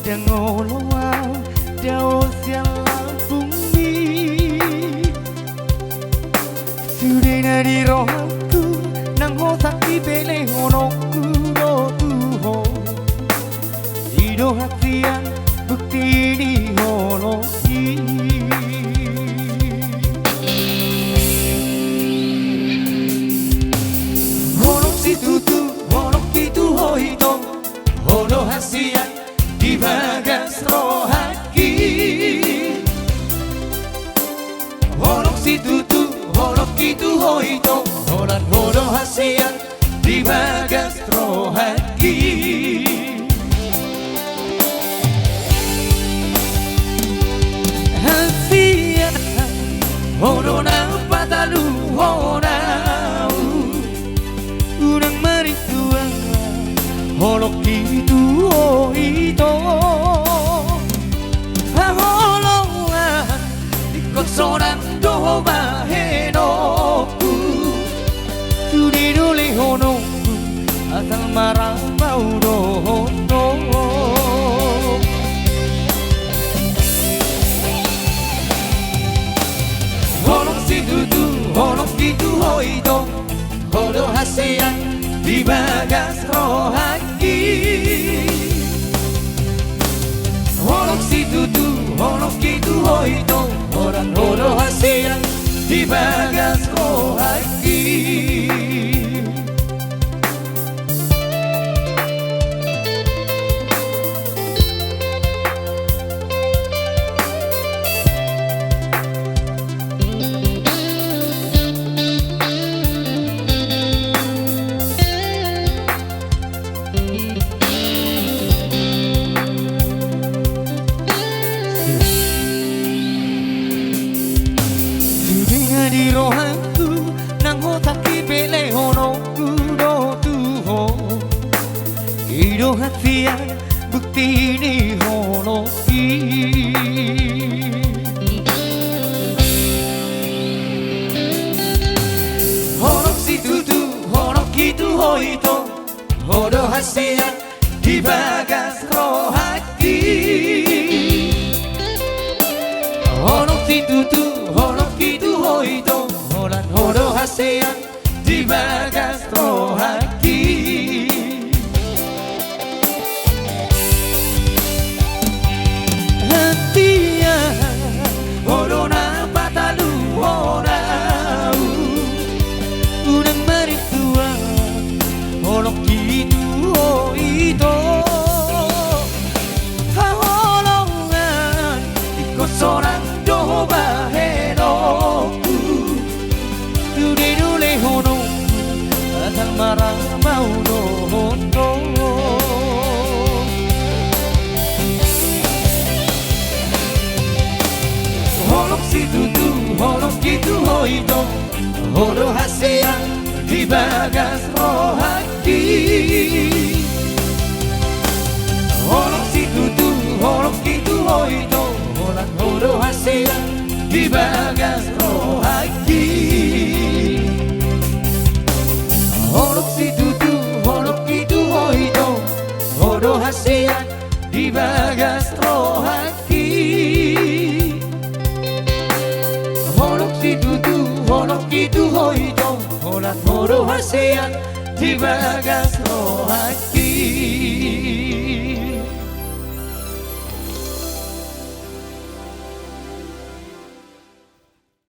Dengoloa daun sialang bumi Sudena di rohaku nang hosaki bele honoku no tuho Ido hatian bukti ni holoki Honok si tutu honok itu hoito Hono hasian di bagas rohaki Honok si tutu honok itu hoito Holan hono hasian di bagas rohaki Hasian hono na patalu hona Unang maritua honok itu hoito Aholongan ikut soran doho bahenoku Tudiduli honoku asal marang mau dohono Honok si tutu honok itu hoito Hono hasian di bagas rohaki Honok si tutu honok itu hoito Orang hono hasian di bagas rohaki di rohanku nang hotaki bele honoku do tuho Ido hatian bukti ni honoki Honok si tutu honok itu hoito Hodo hasian di bagas rohaki Honok si tutu honok itu hoito Holan hodo hasian di bagas rohaki Hatia hodo na patalu honau Unang maritua honok itu hoito Haholongan ikut sorang doho bahenoku Tudidule hono asal marang mau dohono Honok si tutu honok itu hoito Hono hasian di bagas rohaki Honok si tutu honok itu hoito Holan hono hasian di bagas rohaki Honok si tutu honok itu hoito Hono hasian di bagas rohaki Honok si tutu honok itu hoito Holan hono hasian di bagas rohaki